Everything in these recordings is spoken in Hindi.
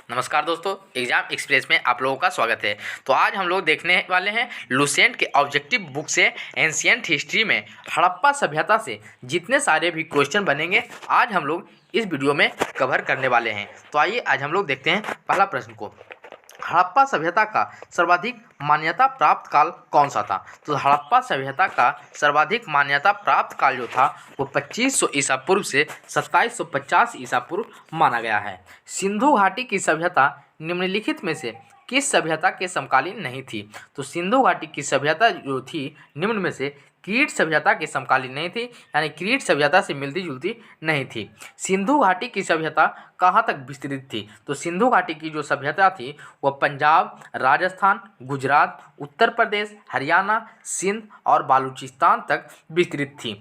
नमस्कार दोस्तों, एग्जाम एक्सप्रेस में आप लोगों का स्वागत है। तो आज हम लोग देखने वाले हैं लुसेंट के ऑब्जेक्टिव बुक से एंशिएंट हिस्ट्री में हड़प्पा सभ्यता से जितने सारे भी क्वेश्चन बनेंगे आज हम लोग इस वीडियो में कवर करने वाले हैं। तो आइए आज हम लोग देखते हैं पहला प्रश्न को। हड़प्पा सभ्यता का सर्वाधिक मान्यता प्राप्त काल कौन सा था? तो हड़प्पा सभ्यता का सर्वाधिक मान्यता प्राप्त काल जो था वो 2500 ईसा पूर्व से 2750 ईसा पूर्व माना गया है। सिंधु घाटी की सभ्यता निम्नलिखित में से किस सभ्यता के समकालीन नहीं थी? तो सिंधु घाटी की सभ्यता जो थी निम्न में से क्रीट सभ्यता के समकालीन नहीं थी, यानी क्रीट सभ्यता से मिलती जुलती नहीं थी। सिंधु घाटी की सभ्यता कहाँ तक विस्तृत थी? तो सिंधु घाटी की जो सभ्यता थी वह पंजाब, राजस्थान, गुजरात, उत्तर प्रदेश, हरियाणा, सिंध और बालूचिस्तान तक विस्तृत थी।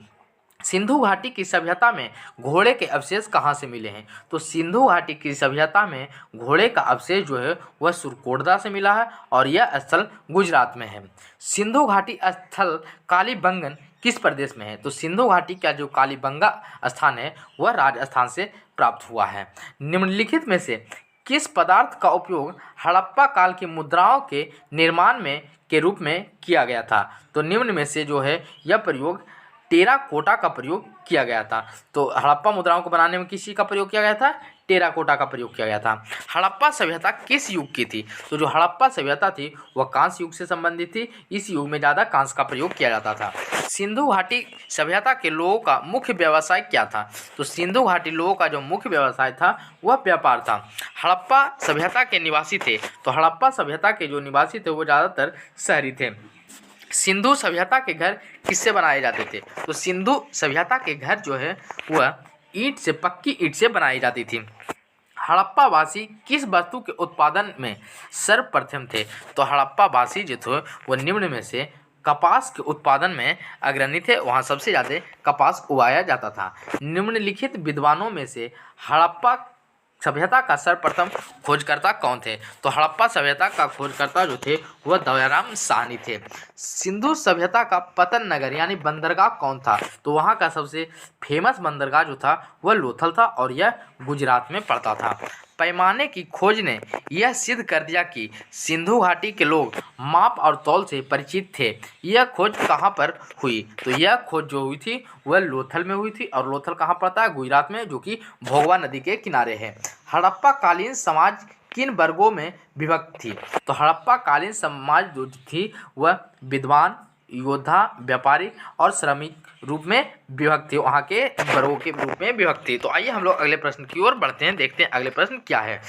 सिंधु घाटी की सभ्यता में घोड़े के अवशेष कहाँ से मिले हैं? तो सिंधु घाटी की सभ्यता में घोड़े का अवशेष जो है वह सुरकोटदा से मिला है और यह स्थल गुजरात में है। सिंधु घाटी स्थल कालीबंगन किस प्रदेश में है? तो सिंधु घाटी का जो कालीबंगा स्थान है वह राजस्थान से प्राप्त हुआ है। निम्नलिखित में से किस पदार्थ का उपयोग हड़प्पा काल की मुद्राओं के निर्माण में के रूप में किया गया था? तो निम्न में से जो है यह प्रयोग टेराकोटा का प्रयोग किया गया था। तो हड़प्पा मुद्राओं को बनाने में किसी का प्रयोग किया गया था? टेराकोटा का प्रयोग किया गया था। हड़प्पा सभ्यता किस युग की थी? तो जो हड़प्पा सभ्यता थी वह कांस्य युग से संबंधित थी। इस युग में ज़्यादा कांस्य का प्रयोग किया जाता था। सिंधु घाटी सभ्यता के लोगों का मुख्य व्यवसाय क्या था? तो सिंधु घाटी लोगों का जो मुख्य व्यवसाय था वह व्यापार था। हड़प्पा सभ्यता के निवासी थे, तो हड़प्पा सभ्यता के जो निवासी थे वो ज़्यादातर शहरी थे। सिंधु सभ्यता के घर किससे बनाए जाते थे? तो सिंधु सभ्यता के घर जो है वह ईंट से, पक्की ईंट से बनाई जाती थी। हड़प्पा वासी किस वस्तु के उत्पादन में सर्वप्रथम थे? तो हड़प्पा वासी जो थे वह निम्न में से कपास के उत्पादन में अग्रणी थे। वहाँ सबसे ज़्यादा कपास उगाया जाता था। निम्नलिखित विद्वानों में से हड़प्पा सभ्यता का सर्वप्रथम खोजकर्ता कौन थे? तो हड़प्पा सभ्यता का खोजकर्ता जो थे वह दयाराम साहनी थे। सिंधु सभ्यता का पतन नगर यानी बंदरगाह कौन था? तो वहाँ का सबसे फेमस बंदरगाह जो था वह लोथल था और यह गुजरात में पड़ता था। पैमाने की खोज ने यह सिद्ध कर दिया कि सिंधु घाटी के लोग माप और तौल से परिचित थे। यह खोज कहाँ पर हुई? तो यह खोज जो हुई थी वह लोथल में हुई थी और लोथल कहाँ पड़ता है? गुजरात में, जो कि भोगवा नदी के किनारे है। हड़प्पा कालीन समाज किन वर्गों में विभक्त थी? तो हड़प्पा कालीन समाज जो थी वह विद्वान, योद्धा, व्यापारी और श्रमिक रूप में विभक्त थी। वहाँ के वर्गों के रूप में विभक्त थी। तो आइए हम लोग अगले प्रश्न की ओर बढ़ते हैं, देखते हैं अगले प्रश्न क्या है।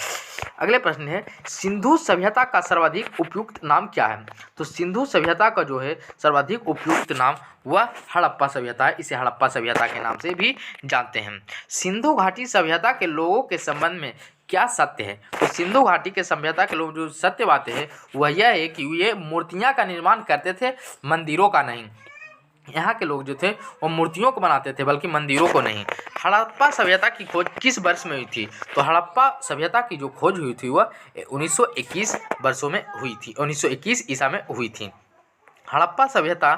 अगले प्रश्न है सिंधु सभ्यता का सर्वाधिक उपयुक्त नाम क्या है? तो सिंधु सभ्यता का जो है सर्वाधिक उपयुक्त नाम वह हड़प्पा सभ्यता है। इसे हड़प्पा सभ्यता के नाम से भी जानते हैं। सिंधु घाटी सभ्यता के लोगों के संबंध में क्या सत्य है? तो सिंधु घाटी के सभ्यता के लोग जो सत्य बातें हैं वह यह है कि ये मूर्तियां का निर्माण करते थे, मंदिरों का नहीं। यहाँ के लोग जो थे वो मूर्तियों को बनाते थे बल्कि मंदिरों को नहीं। हड़प्पा सभ्यता की खोज किस वर्ष में हुई थी? तो हड़प्पा सभ्यता की जो खोज हुई थी वह 1921 वर्षों में हुई थी, 1921 ईसा में हुई थी। हड़प्पा सभ्यता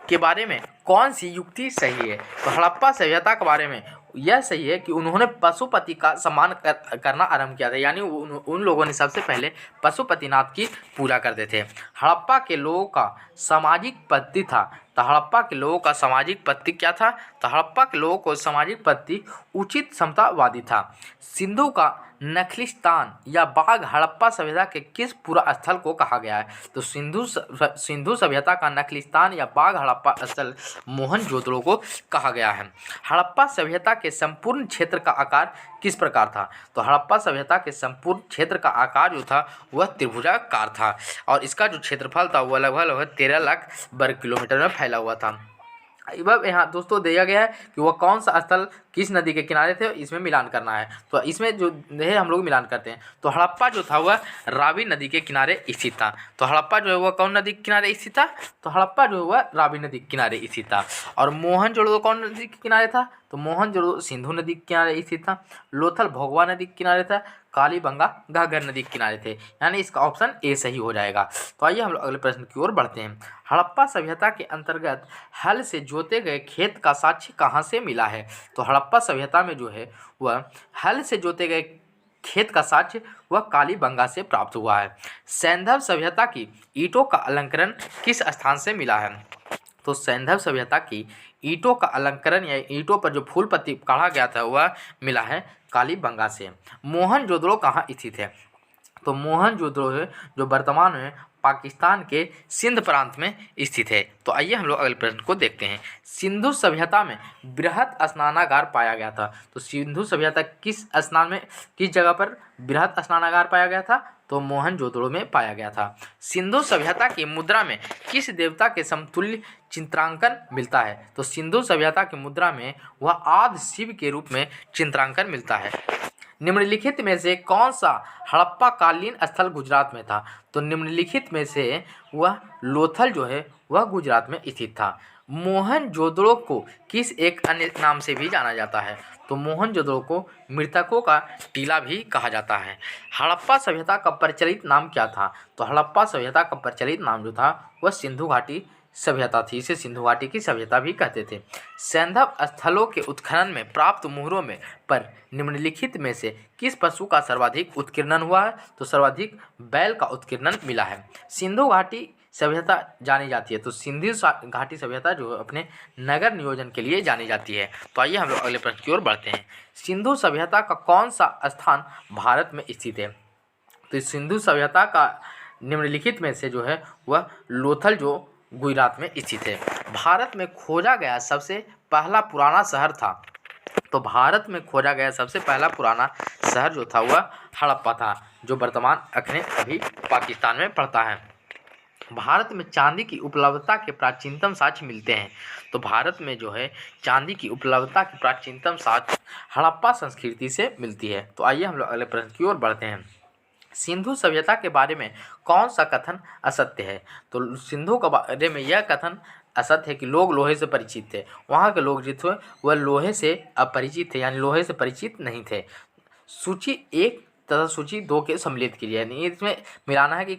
के बारे में कौन सी युक्ति सही है? तो हड़प्पा सभ्यता के बारे में यह सही है कि उन्होंने पशुपति का सम्मान करना आरंभ किया था, यानी उन लोगों ने सबसे पहले पशुपतिनाथ की पूजा करते थे। हड़प्पा के लोगों का सामाजिक पद्धति था। तो हड़प्पा के लोगों का सामाजिक पद्धति क्या था? तो हड़प्पा के लोगों को सामाजिक पद्धति उचित समतावादी था। सिंधु का नखलिस्तान या बाघ हड़प्पा सभ्यता के किस पूरा स्थल को कहा गया है? तो सिंधु सभ्यता का नखलिस्तान या बाघ हड़प्पा स्थल मोहनजोदड़ो को कहा गया है। हड़प्पा सभ्यता के संपूर्ण क्षेत्र का आकार किस प्रकार था? तो हड़प्पा सभ्यता के संपूर्ण क्षेत्र का आकार जो था वह त्रिभुजाकार था और इसका जो क्षेत्रफल था वह लगभग 13 लाख वर्ग किलोमीटर में फैला हुआ था। अब यहाँ दोस्तों दिया गया है कि वह कौन सा स्थल किस नदी के किनारे थे, इसमें मिलान करना है। तो इसमें जो है हम लोग मिलान करते हैं। तो हड़प्पा जो था वह रावी नदी के किनारे स्थित था। तो हड़प्पा जो है वह कौन नदी के किनारे स्थित था? तो हड़प्पा जो है वह रावी नदी के किनारे स्थित था। और मोहनजोदड़ो कौन नदी के किनारे था? तो मोहनजोदड़ो सिंधु नदी के किनारे स्थित था। लोथल भोगवा नदी के किनारे था। कालीबंगा घाघर नदी के किनारे थे, यानी इसका ऑप्शन ए सही हो जाएगा। तो आइए हम लोग अगले प्रश्न की ओर बढ़ते हैं। हड़प्पा सभ्यता के अंतर्गत हल से जोते गए खेत का साक्ष्य कहाँ से मिला है? तो हड़प्पा सभ्यता में जो है वह हल से जोते गए खेत का साक्ष्य वह कालीबंगा से प्राप्त हुआ है। सैंधव सभ्यता की ईंटों का अलंकरण किस स्थान से मिला है? तो सैंधव सभ्यता की ईंटों का अलंकरण या ईंटों पर जो फूल पत्ती काढ़ा गया था वह मिला है कालीबंगा से। मोहनजोदड़ो कहाँ स्थित है? तो मोहनजोदड़ो है जो वर्तमान में पाकिस्तान के सिंध प्रांत में स्थित है। तो आइए हम लोग अगले प्रश्न को देखते हैं। सिंधु सभ्यता में बृहत स्नानागार पाया गया था। तो सिंधु सभ्यता किस जगह पर बृहत स्नानागार पाया गया था? तो मोहनजोदड़ो में पाया गया था। सिंधु सभ्यता की मुद्रा में किस देवता के समतुल्य चित्रांकन मिलता है? तो सिंधु सभ्यता की मुद्रा में वह आदि शिव के रूप में चित्रांकन मिलता है। निम्नलिखित में से कौन सा हड़प्पा कालीन स्थल गुजरात में था? तो निम्नलिखित में से वह लोथल जो है वह गुजरात में स्थित था। मोहनजोदड़ो को किस एक अन्य नाम से भी जाना जाता है? तो मोहनजोदड़ो को मृतकों का टीला भी कहा जाता है। हड़प्पा सभ्यता का प्रचलित नाम क्या था? तो हड़प्पा सभ्यता का प्रचलित नाम जो था वह सिंधु घाटी सभ्यता थी। इसे सिंधु घाटी की सभ्यता भी कहते थे। सैंधव स्थलों के उत्खनन में प्राप्त मुहरों में पर निम्नलिखित में से किस पशु का सर्वाधिक उत्कीर्णन हुआ है? तो सर्वाधिक बैल का उत्कीर्णन मिला है। सिंधु घाटी सभ्यता जानी जाती है। तो सिंधु घाटी सभ्यता जो है अपने नगर नियोजन के लिए जानी जाती है। तो आइए हम लोग अगले प्रश्न की ओर बढ़ते हैं। सिंधु सभ्यता का कौन सा स्थान भारत में स्थित है? तो सिंधु सभ्यता का निम्नलिखित में से जो है वह लोथल जो गुजरात में स्थित है। भारत में खोजा गया सबसे पहला पुराना शहर था। तो भारत में खोजा गया सबसे पहला पुराना शहर जो था वह हड़प्पा था, जो वर्तमान अभी पाकिस्तान में पड़ता है। भारत में चांदी की उपलब्धता के प्राचीनतम साक्ष्य मिलते हैं। तो भारत में जो है चांदी की उपलब्धता की प्राचीनतम साक्ष्य हड़प्पा संस्कृति से मिलती है। तो आइए हम लोग अगले प्रश्न की ओर बढ़ते हैं। सिंधु सभ्यता के बारे में कौन सा कथन असत्य है? तो सिंधु के बारे में यह कथन असत्य है कि लोग लोहे से परिचित थे। वहाँ के लोग जो थे वह लोहे से अपरिचित थे, यानी लोहे से परिचित नहीं थे। सूची 1 तथा सूची 2 के सम्मिलित कीजिए, यानी इसमें मिलाना है कि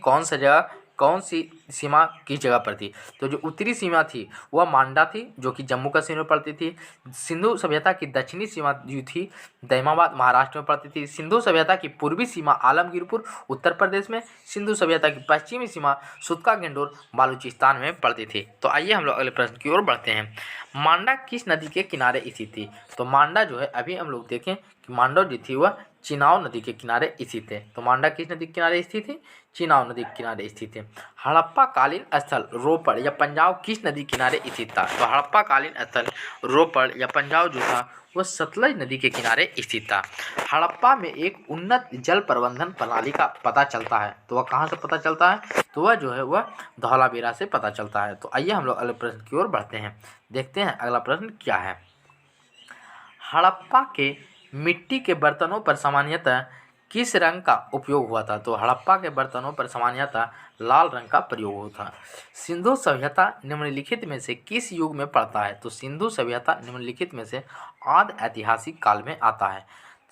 कौन सी सीमा किस जगह पर थी। तो जो उत्तरी सीमा थी वह मांडा थी, जो कि जम्मू कश्मीर में पड़ती थी। सिंधु सभ्यता की दक्षिणी सीमा जो थी दैमाबाद महाराष्ट्र में पड़ती थी। सिंधु सभ्यता की पूर्वी सीमा आलमगीरपुर उत्तर प्रदेश में। सिंधु सभ्यता की पश्चिमी सीमा सुतका गेंडोर बालूचिस्तान में पड़ती थी। तो आइए हम लोग अगले प्रश्न की ओर बढ़ते हैं। मांडा किस नदी के किनारे स्थित थी? तो मांडा जो है अभी हम लोग देखें कि मांडा जो थी वह चिनाव नदी के किनारे स्थित है। तो मांडा किस नदी के किनारे स्थित है? चिनाव नदी के किनारे स्थित है। हड़प्पा कालीन स्थल रोपड़ या पंजाब किस नदी किनारे स्थित था? तो हड़प्पा कालीन स्थल रोपड़ या पंजाब जो था वह सतलज नदी के किनारे स्थित था। हड़प्पा में एक उन्नत जल प्रबंधन प्रणाली का पता चलता है। तो वह कहाँ से पता चलता है? तो वह जो है वह धौलावीरा से पता चलता है। तो आइए हम लोग अगले प्रश्न की ओर बढ़ते हैं। देखते हैं अगला प्रश्न क्या है। हड़प्पा के मिट्टी के बर्तनों पर सामान्यतः किस रंग का उपयोग हुआ था? तो हड़प्पा के बर्तनों पर सामान्यतः लाल रंग का प्रयोग हुआ था। सिंधु सभ्यता निम्नलिखित में से किस युग में पड़ता है? तो सिंधु सभ्यता निम्नलिखित में से आदि ऐतिहासिक काल में आता है।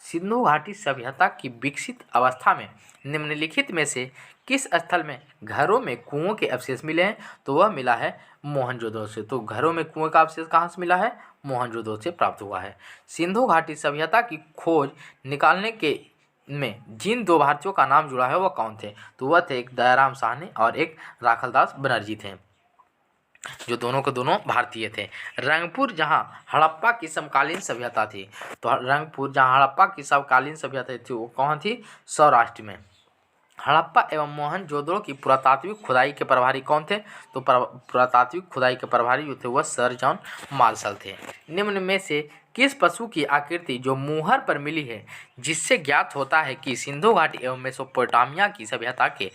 सिंधु घाटी सभ्यता की विकसित अवस्था में निम्नलिखित में से किस स्थल में घरों में कुओं के अवशेष मिले हैं? तो वह मिला है मोहनजोदड़ो से। तो घरों में कुएं का अवशेष कहाँ से मिला है? मोहनजोदड़ो से प्राप्त हुआ है। सिंधु घाटी सभ्यता की खोज निकालने के में जिन 2 भारतीयों का नाम जुड़ा है वह कौन थे? तो वह थे एक दयाराम साहनी और एक राखलदास बनर्जी थे, जो दोनों के दोनों भारतीय थे। रंगपुर जहां हड़प्पा की समकालीन सभ्यता थी। तो रंगपुर जहां हड़प्पा की समकालीन सभ्यता थी वो कहाँ थी? सौराष्ट्र में। हड़प्पा एवं मोहनजोदड़ो की पुरातात्विक खुदाई के प्रभारी कौन थे? तो पुरातात्विक खुदाई के प्रभारी जो थे वह सर जॉन मार्शल थे। निम्न में से किस पशु की आकृति जो मुहर पर मिली है जिससे ज्ञात होता है कि सिंधु घाटी एवं मेसोपोटामिया की सभ्यता के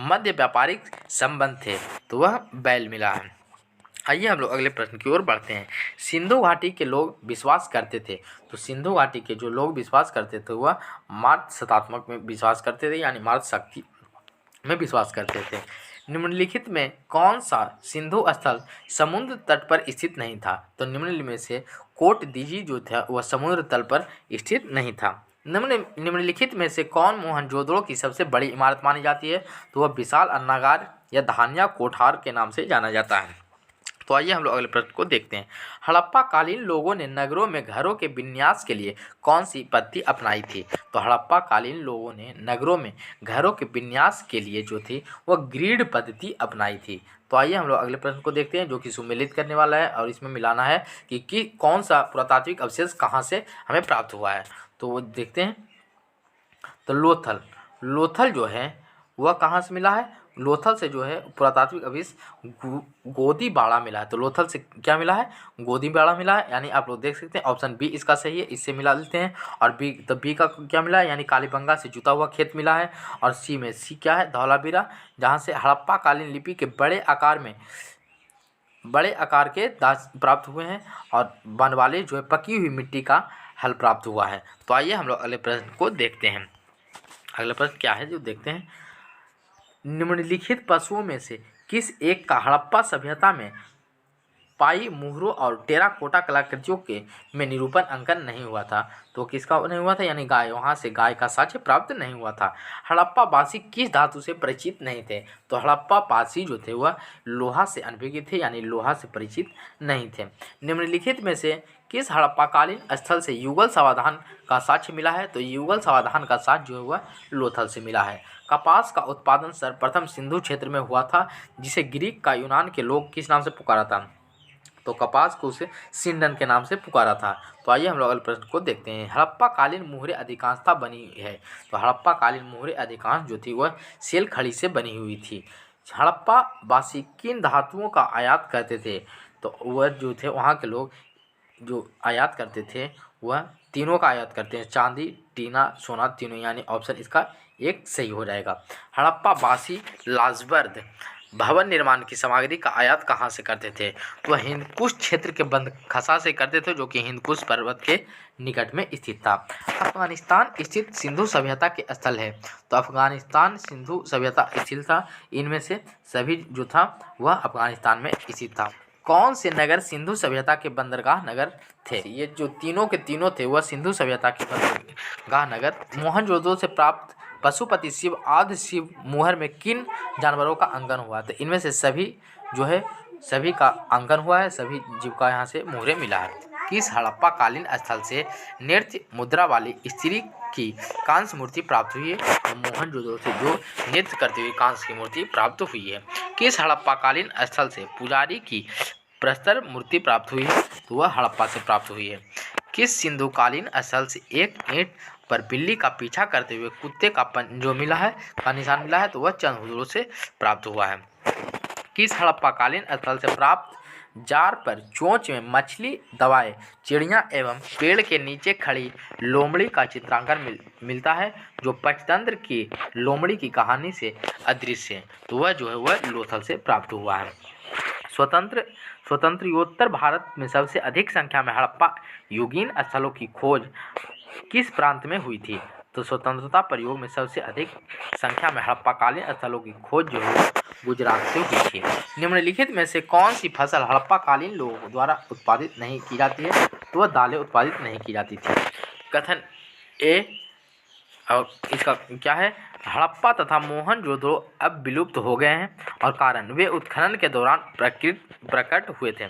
मध्य व्यापारिक संबंध थे? तो वह बैल मिला है। आइए हम लोग अगले प्रश्न की ओर बढ़ते हैं। सिंधु घाटी के लोग विश्वास करते थे। तो सिंधु घाटी के जो लोग विश्वास करते थे वह मार्ग सतात्मक में विश्वास करते थे, यानी मार्ग शक्ति में विश्वास करते थे। निम्नलिखित में कौन सा सिंधु स्थल समुद्र तट पर स्थित नहीं था? तो निम्न में से कोट दीजी जो था वह समुद्र तल पर स्थित नहीं था। निम्नलिखित में से कौन मोहनजोदड़ो की सबसे बड़ी इमारत मानी जाती है? तो वह विशाल अन्नागार या धान्या कोठार के नाम से जाना जाता है। तो आइए हम लोग अगले प्रश्न को देखते हैं। हड़प्पा कालीन लोगों ने नगरों में घरों के विन्यास के लिए कौन सी पद्धति अपनाई थी? तो हड़प्पा कालीन लोगों ने नगरों में घरों के विन्यास के लिए जो थी वह ग्रिड पद्धति अपनाई थी। तो आइए हम लोग अगले प्रश्न को देखते हैं, जो कि सुमेलित करने वाला है और इसमें मिलाना है कि कौन सा पुरातात्विक अवशेष कहाँ से हमें प्राप्त हुआ है। तो वो देखते हैं। तो लोथल जो है वह कहाँ से मिला है? लोथल से जो है पुरातात्विक अवशेष गोदीबाड़ा मिला है। तो लोथल से क्या मिला है? गोदीबाड़ा मिला है। यानी आप लोग देख सकते हैं ऑप्शन बी इसका सही है, इससे मिला लेते हैं। और बी का क्या मिला है? यानी कालीबंगा से जुता हुआ खेत मिला है। और सी क्या है? धौलावीरा, जहाँ से हड़प्पा कालीन लिपि के बड़े आकार के दास प्राप्त हुए हैं। और बनवाले जो है पकी हुई मिट्टी का हल प्राप्त हुआ है। तो आइए हम लोग अगले प्रश्न को देखते हैं। अगला प्रश्न क्या है जो देखते हैं। निम्नलिखित पशुओं में से किस एक का हड़प्पा सभ्यता में पाई मुहरों और टेराकोटा कलाकृतियों के में निरूपण अंकन नहीं हुआ था? तो किसका नहीं हुआ था? यानी गाय, वहाँ से गाय का साक्ष्य प्राप्त नहीं हुआ था। हड़प्पा वासी किस धातु से परिचित नहीं थे? तो हड़प्पा वासी जो थे वह लोहा से अनभिज्ञ थे, यानी लोहा से परिचित नहीं थे। निम्नलिखित में से किस हड़प्पाकालीन स्थल से युगल समाधान का साक्ष्य मिला है? तो युगल समाधान का साक्ष्य जो है वह लोथल से मिला है। कपास का उत्पादन सर्वप्रथम सिंधु क्षेत्र में हुआ था, जिसे ग्रीक का यूनान के लोग किस नाम से पुकारा था? तो कपास को उसे सिंडन के नाम से पुकारा था। तो आइए हम लोग अगले प्रश्न को देखते हैं। हड़प्पा कालीन मोहरें अधिकांशतः बनी है। तो हड़प्पा कालीन मोहरें अधिकांश जो थी वह सेल खड़ी से बनी हुई थी। हड़प्पा वासी किन धातुओं का आयात करते थे? तो वह जो थे वहाँ के लोग जो आयात करते थे वह तीनों का आयात करते हैं, चांदी, टीना, सोना, तीनों। यानी ऑप्शन इसका एक सही हो जाएगा। हड़प्पा वासी लाजबर्द भवन निर्माण की सामग्री का आयात कहाँ से करते थे? तो हिंदकुश क्षेत्र के बंद खसा से करते थे, जो कि हिंदकुश पर्वत के निकट में स्थित था। अफगानिस्तान स्थित सिंधु सभ्यता के स्थल है। तो अफगानिस्तान सिंधु सभ्यता स्थित था। इनमें से सभी जो था वह अफगानिस्तान में स्थित था। कौन से नगर सिंधु सभ्यता के बंदरगाह नगर थे? ये जो तीनों के तीनों थे वह सिंधु सभ्यता के बंदरगाह नगर। मोहनजोदड़ो से प्राप्त पशुपति शिव आदि शिव मोहर में किन जानवरों का अंकन हुआ? तो इनमें से सभी जो है सभी का अंकन हुआ है, सभी जीव का यहाँ से मोहरें मिला है। किस हड़प्पा कालीन स्थल से नृत्य मुद्रा वाली स्त्री की कांस्य मूर्ति प्राप्त हुई है? तो मोहनजोदड़ो से जो नृत्य करती हुई कांस्य की मूर्ति प्राप्त हुई है। किस हड़प्पा कालीन स्थल से पुजारी की प्रस्तर मूर्ति प्राप्त हुई है? तो वह हड़प्पा से प्राप्त हुई है। किस सिंधुकालीन स्थल से एक ईंट पर बिल्ली का पीछा करते हुए कुत्ते का जो मिला है का निशान मिला है? तो वह चंद्रहुदड़ो से प्राप्त हुआ है। किस हड़प्पाकालीन स्थल से प्राप्त जार पर चोंच में मछली दबाए चिड़िया एवं पेड़ के नीचे खड़ी लोमड़ी का चित्रांकन मिलता है, जो पंचतंत्र की लोमड़ी की कहानी से अदृश्य है? तो वह जो है वह लोथल से प्राप्त हुआ है। स्वतंत्रोत्तर भारत में सबसे अधिक संख्या में हड़प्पा युगीन स्थलों की खोज किस प्रांत में हुई थी? तो स्वतंत्रता प्रयोग में सबसे अधिक संख्या में हड़प्पाकालीन स्थलों की खोज जो है गुजरात से हुई थी। निम्नलिखित में से कौन सी फसल हड़प्पाकालीन लोगों द्वारा उत्पादित नहीं की जाती है? तो वह दालें उत्पादित नहीं की जाती थी। कथन ए और इसका क्या है? हड़प्पा तथा मोहनजोदड़ो अब विलुप्त हो गए हैं और कारण वे उत्खनन के दौरान प्रकट हुए थे।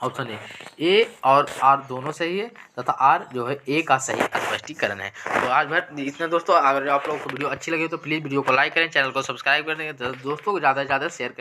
ऑप्शन ए और आर दोनों सही है तथा आर जो है ए का सही स्पष्टीकरण है। तो आज भर इतने दोस्तों, अगर आप लोगों को वीडियो अच्छी लगी तो प्लीज़ वीडियो को लाइक करें, चैनल को सब्सक्राइब कर दें, दोस्तों को ज़्यादा से ज़्यादा शेयर करें।